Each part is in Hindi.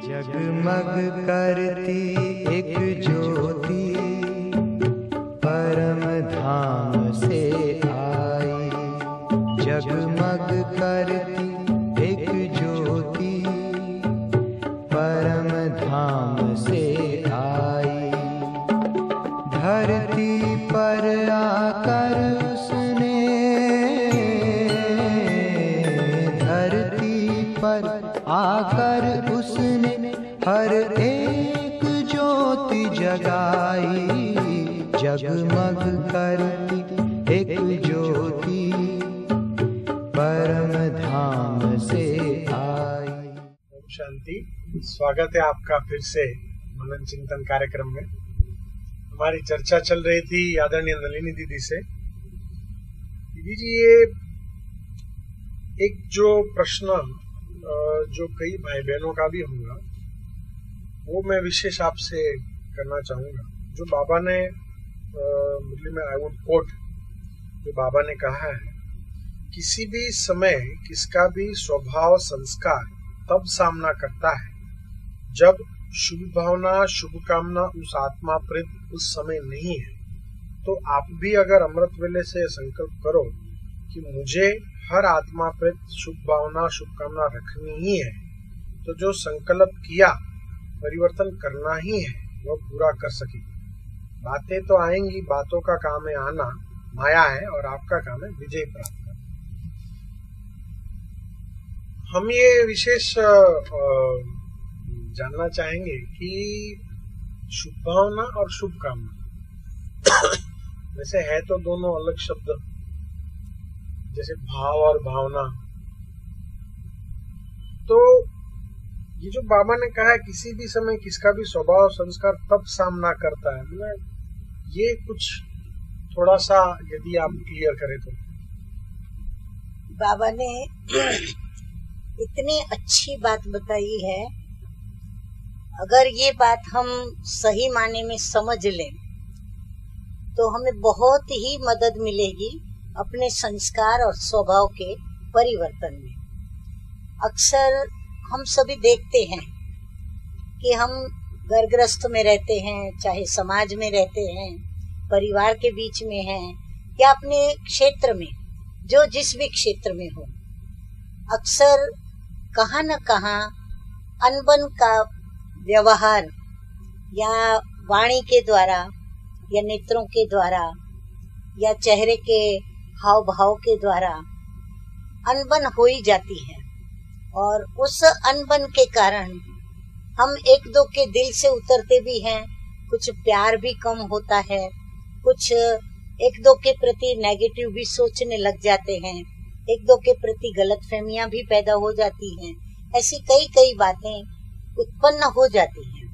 जगमग करती एक ज्योति परम धाम से आई। जगमग करती एक ज्योति परम धाम से आई। धरती पर आकर उसने, धरती पर आकर उसने हर एक ज्योति जगाई। जगमग करती एक ज्योति परम धाम से आई। शांति। स्वागत है आपका फिर से मनन चिंतन कार्यक्रम में। हमारी चर्चा चल रही थी आदरणीय नलिनी दीदी से। दीदी जी, ये एक जो प्रश्न जो कई भाई बहनों का भी होगा, वो मैं विशेष आपसे करना चाहूंगा। जो बाबा ने मुरली में आई वुड कोट, जो बाबा ने कहा है, किसी भी समय किसका भी स्वभाव संस्कार तब सामना करता है जब शुभ भावना शुभ कामना उस आत्मा प्रति उस समय नहीं है। तो आप भी अगर अमृत वेले से संकल्प करो कि मुझे हर आत्मा प्रति शुभ भावना शुभ कामना रखनी ही है, तो जो संकल्प किया परिवर्तन करना ही है, वो पूरा कर सकेगी। बातें तो आएंगी, बातों का काम है आना, माया है, और आपका काम है विजय प्राप्त करना। हम ये विशेष जानना चाहेंगे कि शुभ भावना और शुभ कामना वैसे है तो दोनों अलग शब्द, जैसे भाव और भावना। तो ये जो बाबा ने कहा है किसी भी समय किसका भी स्वभाव संस्कार तब सामना करता है, मतलब ये कुछ थोड़ा सा यदि आप क्लियर करें तो। बाबा ने इतनी अच्छी बात बताई है, अगर ये बात हम सही माने में समझ लें तो हमें बहुत ही मदद मिलेगी अपने संस्कार और स्वभाव के परिवर्तन में। अक्सर हम सभी देखते हैं कि हम घर गृहस्थ में रहते हैं, चाहे समाज में रहते हैं, परिवार के बीच में हैं, या अपने क्षेत्र में, जो जिस भी क्षेत्र में हो, अक्सर कहाँ न कहाँ अनबन का व्यवहार या वाणी के द्वारा या नेत्रों के द्वारा या चेहरे के हाव भाव के द्वारा अनबन हो ही जाती है। और उस अनबन के कारण हम एक दो के दिल से उतरते भी हैं, कुछ प्यार भी कम होता है, कुछ एक दो के प्रति नेगेटिव भी सोचने लग जाते हैं, एक दो के प्रति गलतफहमियां भी पैदा हो जाती हैं। ऐसी कई बातें उत्पन्न हो जाती हैं।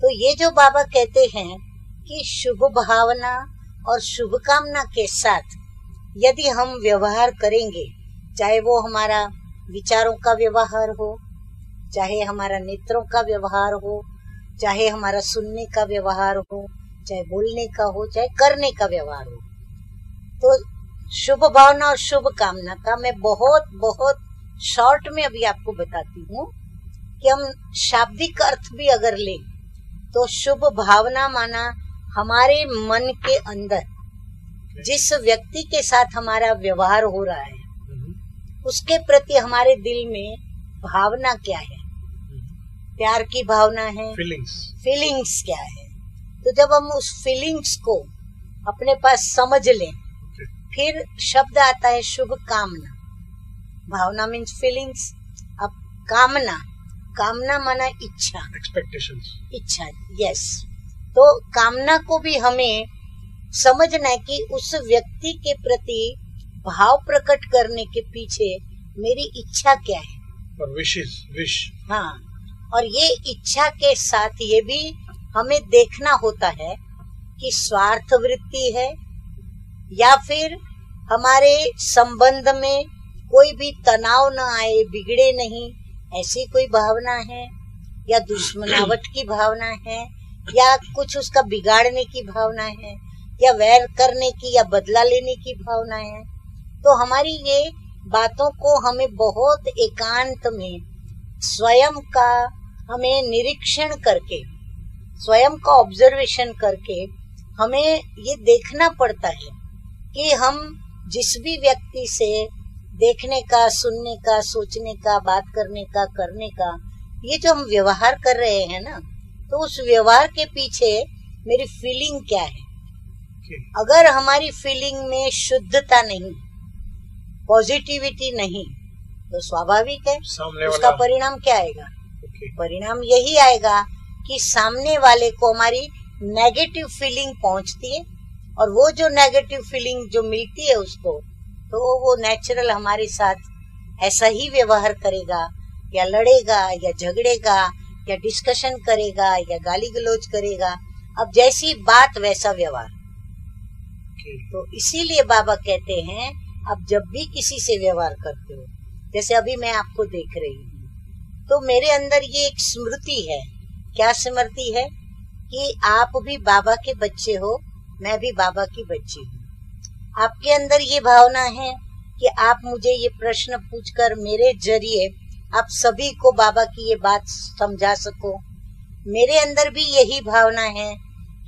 तो ये जो बाबा कहते हैं कि शुभ भावना और शुभ कामना के साथ यदि हम व्यवहार करेंगे, चाहे वो हमारा विचारों का व्यवहार हो, चाहे हमारा नेत्रों का व्यवहार हो, चाहे हमारा सुनने का व्यवहार हो, चाहे बोलने का हो, चाहे करने का व्यवहार हो, तो शुभ भावना और शुभ कामना का मैं बहुत शॉर्ट में अभी आपको बताती हूँ कि हम शाब्दिक अर्थ भी अगर लें तो शुभ भावना माना हमारे मन के अंदर जिस व्यक्ति के साथ हमारा व्यवहार हो रहा है उसके प्रति हमारे दिल में भावना क्या है। प्यार की भावना है, फीलिंग्स क्या है। तो जब हम उस फीलिंग्स को अपने पास समझ लें, फिर शब्द आता है शुभ कामना। भावना मीन्स फीलिंग्स। अब कामना माना इच्छा, एक्सपेक्टेशंस, इच्छा, यस। तो कामना को भी हमें समझना है कि उस व्यक्ति के प्रति भाव प्रकट करने के पीछे मेरी इच्छा क्या है, और विश। हाँ, और ये इच्छा के साथ ये भी हमें देखना होता है कि स्वार्थ वृत्ति है या फिर हमारे संबंध में कोई भी तनाव न आए, बिगड़े नहीं, ऐसी कोई भावना है, या दुश्मनावट की भावना है, या कुछ उसका बिगाड़ने की भावना है, या वैर करने की या बदला लेने की भावना है। तो हमारी ये बातों को हमें बहुत एकांत में स्वयं का हमें निरीक्षण करके, स्वयं का ऑब्जर्वेशन करके हमें ये देखना पड़ता है कि हम जिस भी व्यक्ति से देखने का, सुनने का, सोचने का, बात करने का, करने का, ये जो हम व्यवहार कर रहे हैं ना, तो उस व्यवहार के पीछे मेरी फीलिंग क्या है। अगर हमारी फीलिंग में शुद्धता नहीं, पॉजिटिविटी नहीं, तो स्वाभाविक है उसका परिणाम क्या आएगा? परिणाम यही आएगा कि सामने वाले को हमारी नेगेटिव फीलिंग पहुंचती है, और वो जो नेगेटिव फीलिंग जो मिलती है उसको, तो वो नेचुरल हमारे साथ ऐसा ही व्यवहार करेगा, या लड़ेगा, या झगड़ेगा, या डिस्कशन करेगा, या गाली गलौज करेगा। अब जैसी बात वैसा व्यवहार। तो इसीलिए बाबा कहते हैं, अब जब भी किसी से व्यवहार करते हो, जैसे अभी मैं आपको देख रही हूँ, तो मेरे अंदर ये एक स्मृति है। क्या स्मृति है? कि आप भी बाबा के बच्चे हो, मैं भी बाबा की बच्ची हूँ। आपके अंदर ये भावना है कि आप मुझे ये प्रश्न पूछकर मेरे जरिए आप सभी को बाबा की ये बात समझा सको। मेरे अंदर भी यही भावना है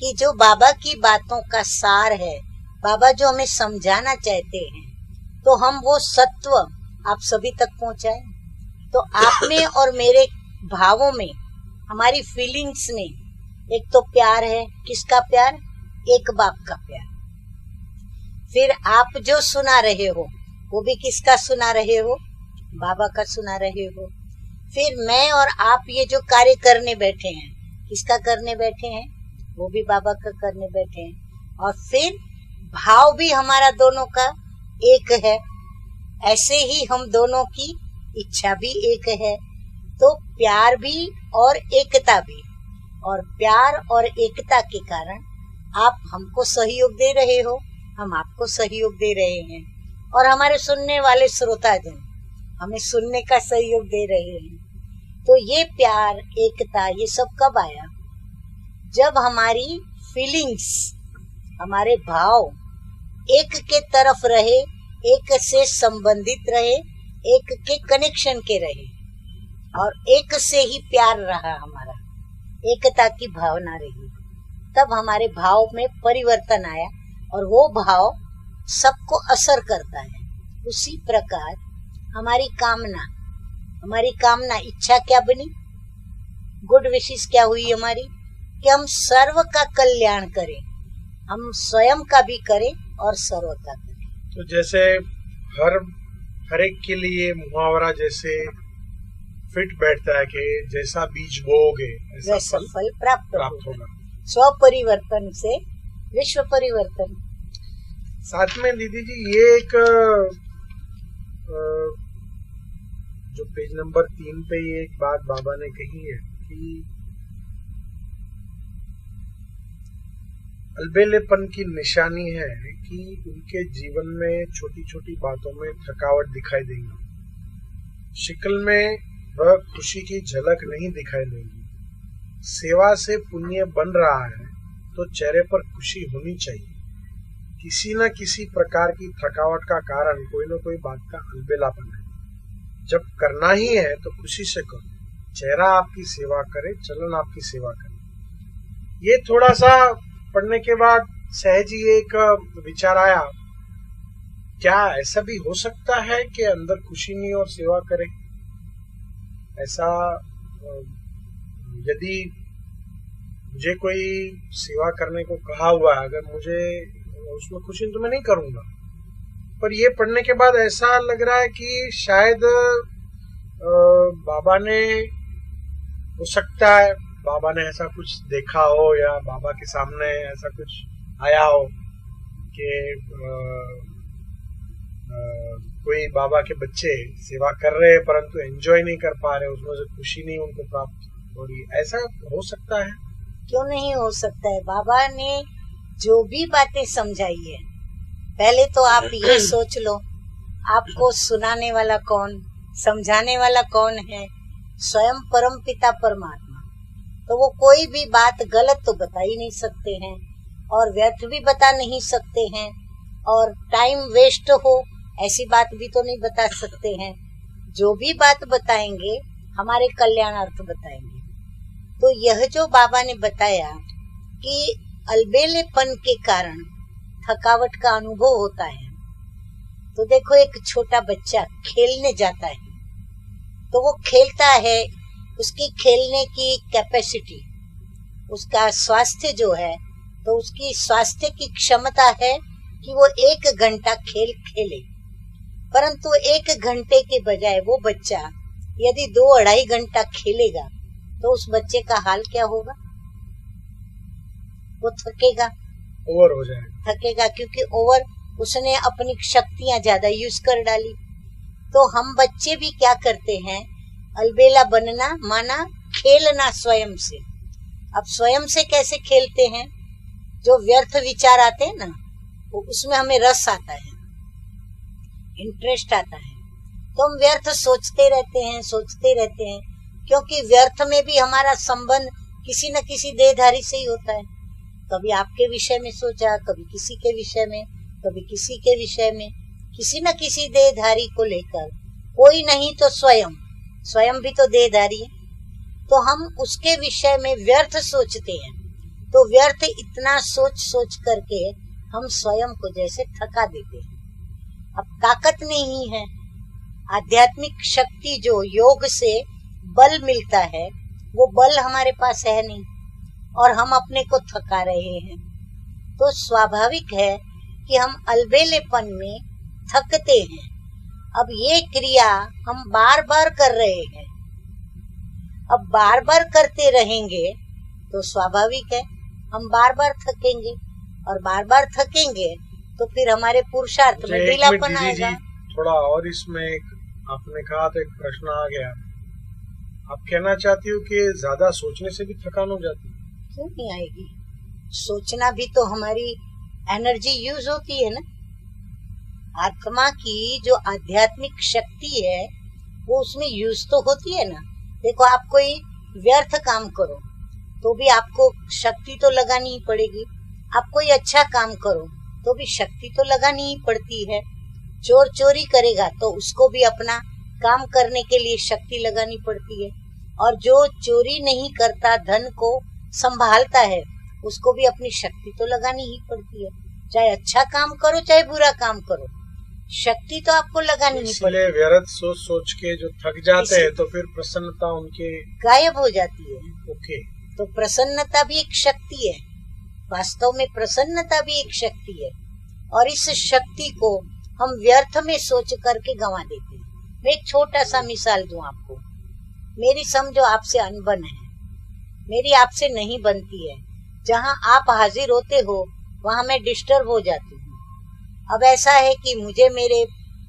कि जो बाबा की बातों का सार है, बाबा जो हमें समझाना चाहते हैं, तो हम वो सत्व आप सभी तक पहुंचाएं। तो आप में और मेरे भावों में, हमारी फीलिंग्स में एक तो प्यार है। किसका प्यार? एक बाप का प्यार। फिर आप जो सुना रहे हो वो भी किसका सुना रहे हो? बाबा का सुना रहे हो। फिर मैं और आप ये जो कार्य करने बैठे हैं, किसका करने बैठे हैं? वो भी बाबा का करने बैठे हैं। और फिर भाव भी हमारा दोनों का एक है। ऐसे ही हम दोनों की इच्छा भी एक है। तो प्यार भी और एकता भी, और प्यार और एकता के कारण आप हमको सहयोग दे रहे हो, हम आपको सहयोग दे रहे हैं, और हमारे सुनने वाले श्रोताजन हमें सुनने का सहयोग दे रहे हैं। तो ये प्यार, एकता, ये सब कब आया? जब हमारी फीलिंग्स, हमारे भाव एक के तरफ रहे, एक से संबंधित रहे, एक के कनेक्शन के रहे, और एक से ही प्यार रहा, हमारा एकता की भावना रही। तब हमारे भाव में परिवर्तन आया, और वो भाव सबको असर करता है। उसी प्रकार हमारी कामना, इच्छा क्या बनी? गुड विशेष क्या हुई हमारी? कि हम सर्व का कल्याण करें, हम स्वयं का भी करें और सर्व का करें। तो जैसे हर एक के लिए मुहावरा जैसे फिट बैठता है कि जैसा बीज बोओगे वैसा फल प्राप्त होगा। स्व परिवर्तन से विश्व परिवर्तन। साथ में दीदी जी ये एक जो पेज नंबर 3 पे ये एक बात बाबा ने कही है कि अलबेलेपन की निशानी है कि उनके जीवन में छोटी छोटी बातों में थकावट दिखाई देगी, शक्ल में वह खुशी की झलक नहीं दिखाई देगी। सेवा से पुण्य बन रहा है तो चेहरे पर खुशी होनी चाहिए। किसी न किसी प्रकार की थकावट का कारण कोई न कोई बात का अलबेलापन है। जब करना ही है तो खुशी से करो, चेहरा आपकी सेवा करे, चलन आपकी सेवा करे। ये थोड़ा सा पढ़ने के बाद सहज ही एक विचार आया, क्या ऐसा भी हो सकता है कि अंदर खुशी नहीं और सेवा करे? ऐसा यदि मुझे कोई सेवा करने को कहा हुआ है, अगर मुझे उसमें खुशी तो मैं नहीं करूंगा। पर ये पढ़ने के बाद ऐसा लग रहा है कि शायद बाबा ने, हो सकता है बाबा ने ऐसा कुछ देखा हो या बाबा के सामने ऐसा कुछ आया हो कि कोई बाबा के बच्चे सेवा कर रहे हैं परंतु एंजॉय नहीं कर पा रहे, उसमें से खुशी नहीं उनको प्राप्त हो रही। ऐसा हो सकता है? क्यों नहीं हो सकता है। बाबा ने जो भी बातें समझाई है, पहले तो आप ये सोच लो, आपको सुनाने वाला कौन, समझाने वाला कौन है? स्वयं परम पिता परमात्मा। तो वो कोई भी बात गलत तो बता ही नहीं सकते हैं, और व्यर्थ भी बता नहीं सकते हैं, और टाइम वेस्ट हो ऐसी बात भी तो नहीं बता सकते हैं। जो भी बात बताएंगे हमारे कल्याणार्थ बताएंगे। तो यह जो बाबा ने बताया कि अलबेलेपन के कारण थकावट का अनुभव होता है, तो देखो एक छोटा बच्चा खेलने जाता है तो वो खेलता है, उसकी खेलने की कैपेसिटी, उसका स्वास्थ्य जो है, तो उसकी स्वास्थ्य की क्षमता है कि वो 1 घंटा खेल खेले। परंतु 1 घंटे के बजाय वो बच्चा यदि 2-2.5 घंटा खेलेगा तो उस बच्चे का हाल क्या होगा? वो थकेगा, ओवर हो जाएगा, थकेगा, क्योंकि ओवर उसने अपनी शक्तियां ज्यादा यूज कर डाली। तो हम बच्चे भी क्या करते हैं, अलबेला बनना माना खेलना स्वयं से। अब स्वयं से कैसे खेलते हैं? जो व्यर्थ विचार आते हैं ना, वो उसमें हमें रस आता है, इंटरेस्ट आता है, तो हम व्यर्थ सोचते रहते हैं, क्योंकि व्यर्थ में भी हमारा संबंध किसी न किसी देहधारी से ही होता है। कभी आपके विषय में सोचा, कभी किसी के विषय में, कभी किसी के विषय में, किसी न किसी देहधारी को लेकर, कोई नहीं तो स्वयं भी तो देहधारी है। तो हम उसके विषय में व्यर्थ सोचते हैं, तो व्यर्थ इतना सोच करके हम स्वयं को जैसे थका देते हैं। अब ताकत नहीं है, आध्यात्मिक शक्ति जो योग से बल मिलता है, वो बल हमारे पास है नहीं और हम अपने को थका रहे हैं। तो स्वाभाविक है कि हम अलबेलेपन में थकते हैं। अब ये क्रिया हम बार बार कर रहे हैं, अब बार बार करते रहेंगे तो स्वाभाविक है हम बार बार थकेंगे, और बार बार थकेंगे तो फिर हमारे पुरुषार्थ में ढीलापन आएगा। थोड़ा और इसमें आपने कहा था, एक प्रश्न आ गया, आप कहना चाहती हो कि ज्यादा सोचने से भी थकान हो जाती है? क्यों नहीं आएगी? सोचना भी तो हमारी एनर्जी यूज होती है ना। आत्मा की जो आध्यात्मिक शक्ति है वो उसमें यूज तो होती है ना। देखो, आप कोई व्यर्थ काम करो तो भी आपको शक्ति तो लगानी ही पड़ेगी, आप कोई अच्छा काम करो तो भी शक्ति तो लगानी ही पड़ती है। चोर चोरी करेगा तो उसको भी अपना काम करने के लिए शक्ति लगानी पड़ती है, और जो चोरी नहीं करता, धन को संभालता है, उसको भी अपनी शक्ति तो लगानी ही पड़ती है। चाहे अच्छा काम करो चाहे बुरा काम करो, शक्ति तो आपको लगानी ही पड़ती है। व्यर्थ सोच के जो थक जाते हैं तो फिर प्रसन्नता उनके गायब हो जाती है। ओके, तो प्रसन्नता भी एक शक्ति है, वास्तव में प्रसन्नता भी एक शक्ति है, और इस शक्ति को हम व्यर्थ में सोच करके गंवा देते हैं। मैं एक छोटा सा मिसाल दूं आपको। मेरी समझो आपसे अनबन है, मेरी आपसे नहीं बनती है, जहां आप हाजिर होते हो वहां मैं डिस्टर्ब हो जाती हूँ। अब ऐसा है कि मुझे मेरे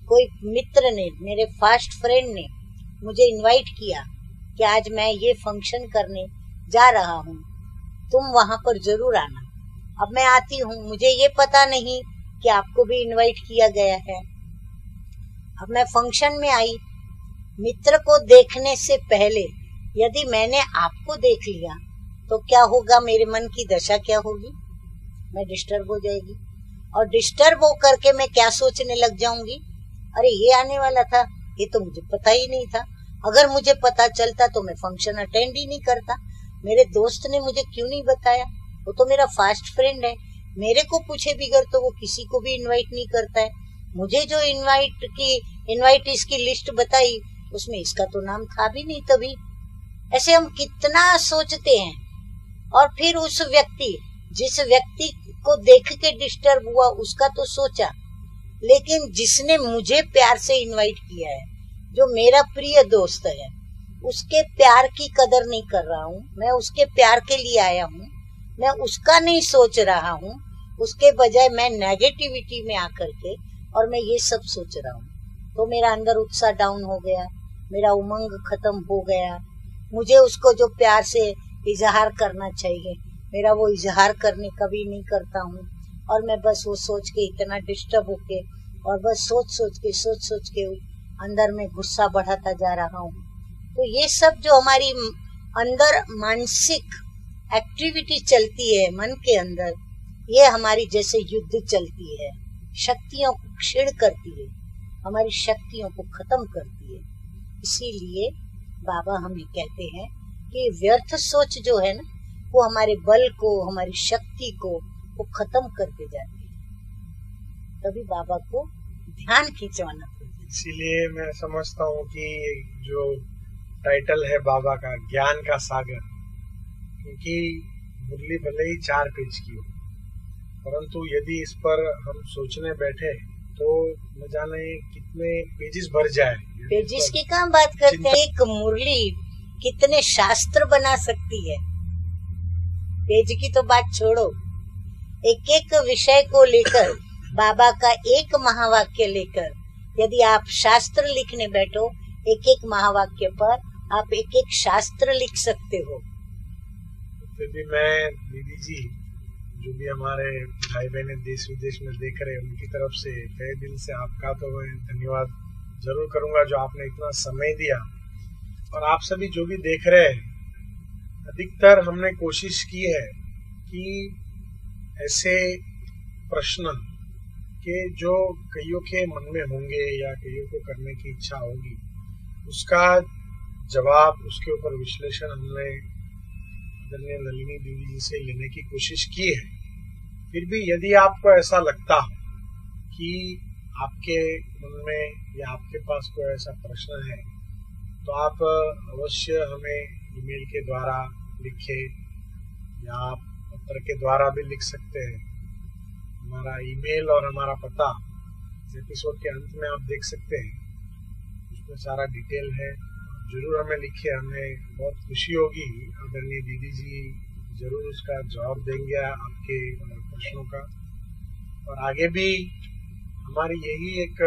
कोई मित्र ने, मेरे फास्ट फ्रेंड ने मुझे इनवाइट किया कि आज मैं ये फंक्शन करने जा रहा हूँ, तुम वहां पर जरूर आना। अब मैं आती हूँ, मुझे ये पता नहीं कि आपको भी इनवाइट किया गया है। अब मैं फंक्शन में आई, मित्र को देखने से पहले यदि मैंने आपको देख लिया तो क्या होगा, मेरे मन की दशा क्या होगी? मैं डिस्टर्ब हो जाएगी, और डिस्टर्ब हो करके मैं क्या सोचने लग जाऊंगी, अरे ये आने वाला था, ये तो मुझे पता ही नहीं था। अगर मुझे पता चलता तो मैं फंक्शन अटेंड ही नहीं करता। मेरे दोस्त ने मुझे क्यों नहीं बताया? वो तो मेरा फास्ट फ्रेंड है, मेरे को पूछे बिगर तो वो किसी को भी इनवाइट नहीं करता है। मुझे जो इनवाइटीज की लिस्ट बताई उसमें इसका तो नाम था भी नहीं। तभी ऐसे हम कितना सोचते हैं, और फिर उस व्यक्ति, जिस व्यक्ति को देख के डिस्टर्ब हुआ उसका तो सोचा, लेकिन जिसने मुझे प्यार से इनवाइट किया है, जो मेरा प्रिय दोस्त है, उसके प्यार की कदर नहीं कर रहा हूँ। मैं उसके प्यार के लिए आया हूँ, मैं उसका नहीं सोच रहा हूँ, उसके बजाय मैं नेगेटिविटी में आकर के और मैं ये सब सोच रहा हूँ, तो मेरा अंदर उत्साह डाउन हो गया, मेरा उमंग खत्म हो गया। मुझे उसको जो प्यार से इजहार करना चाहिए, मेरा वो इजहार करने कभी नहीं करता हूँ, और मैं बस वो सोच के इतना डिस्टर्ब होके, और बस सोच के अंदर में गुस्सा बढ़ाता जा रहा हूँ। तो ये सब जो हमारी अंदर मानसिक एक्टिविटी चलती है मन के अंदर, ये हमारी जैसे युद्ध चलती है, शक्तियों को क्षीण करती है, हमारी शक्तियों को खत्म करती है। इसीलिए बाबा हमें कहते हैं कि व्यर्थ सोच जो है ना, वो हमारे बल को, हमारी शक्ति को वो खत्म करके जाती है। तभी बाबा को ध्यान खींचवाना पड़ता है। इसीलिए मैं समझता हूँ कि जो टाइटल है बाबा का, ज्ञान का सागर, क्योंकि मुरली भले ही 4 पेज की हो, परंतु यदि इस पर हम सोचने बैठे तो न जाने कितने पेजेस भर जाए। पेजेस की कहाँ बात करते हैं, एक मुरली कितने शास्त्र बना सकती है। पेज की तो बात छोड़ो, एक एक विषय को लेकर, बाबा का एक महावाक्य लेकर यदि आप शास्त्र लिखने बैठो, एक एक महावाक्य पर आप एक एक शास्त्र लिख सकते हो। फिर भी मैं दीदी जी, जो भी हमारे भाई बहने देश विदेश में देख रहे हैं, उनकी तरफ से तहे दिल से आपका तो मैं धन्यवाद जरूर करूंगा, जो आपने इतना समय दिया। और आप सभी जो भी देख रहे हैं, अधिकतर हमने कोशिश की है कि ऐसे प्रश्न के जो कईयों के मन में होंगे या कईयों को करने की इच्छा होगी, उसका जवाब, उसके ऊपर विश्लेषण हमने आदरणीय नलिनी दीदी जी से लेने की कोशिश की है। फिर भी यदि आपको ऐसा लगता हो कि आपके मन में या आपके पास कोई ऐसा प्रश्न है, तो आप अवश्य हमें ईमेल के द्वारा लिखें या आप पत्र के द्वारा भी लिख सकते हैं। हमारा ईमेल और हमारा पता इस एपिसोड के अंत में आप देख सकते हैं, उसमें सारा डिटेल है। जरूर हमें लिखिए, हमें बहुत खुशी होगी। आदरणीय दीदी जी जरूर उसका जवाब देंगे आपके प्रश्नों का। और आगे भी हमारी यही एक,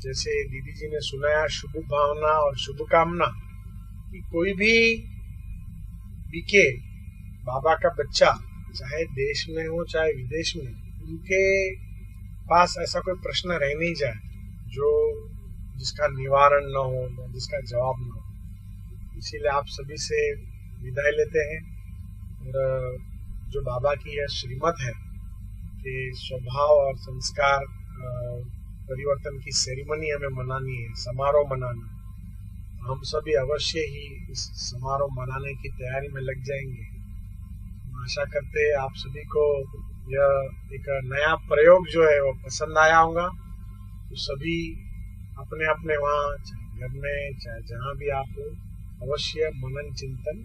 जैसे दीदी जी ने सुनाया, शुभ भावना और शुभकामना कि कोई भी बीके बाबा का बच्चा, चाहे देश में हो चाहे विदेश में, उनके पास ऐसा कोई प्रश्न रह नहीं जाए जो जिसका निवारण न हो, जिसका जवाब न हो। इसीलिए आप सभी से विदाई लेते हैं। और जो बाबा की यह श्रीमत है कि स्वभाव और संस्कार परिवर्तन की सेरेमनी हमें मनानी है, समारोह मनाना, हम सभी अवश्य ही इस समारोह मनाने की तैयारी में लग जाएंगे। हम आशा करते हैं आप सभी को यह एक नया प्रयोग जो है वो पसंद आया होगा। तो सभी अपने अपने वहाँ, चाहे घर में चाहे जहाँ भी आप हो, अवश्य मनन चिंतन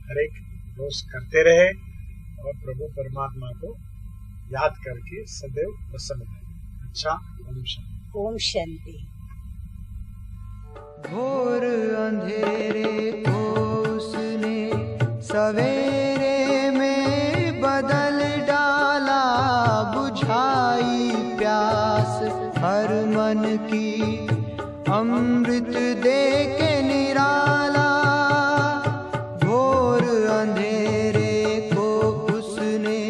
हर एक रोज करते रहे और प्रभु परमात्मा को याद करके सदैव प्रसन्न रहे। अच्छा, ओम शांति। ओम शांति। घोर अंधेरे को उसने सवेरे में बदल डाला, बुझाई प्यास हर मन की, अमृत दे के निराला। घोर अंधेरे को उसने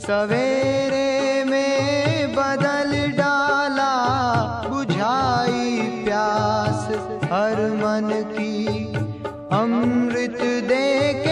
सवेरे में बदल डाला, बुझाई प्यास हर मन की, अमृत दे के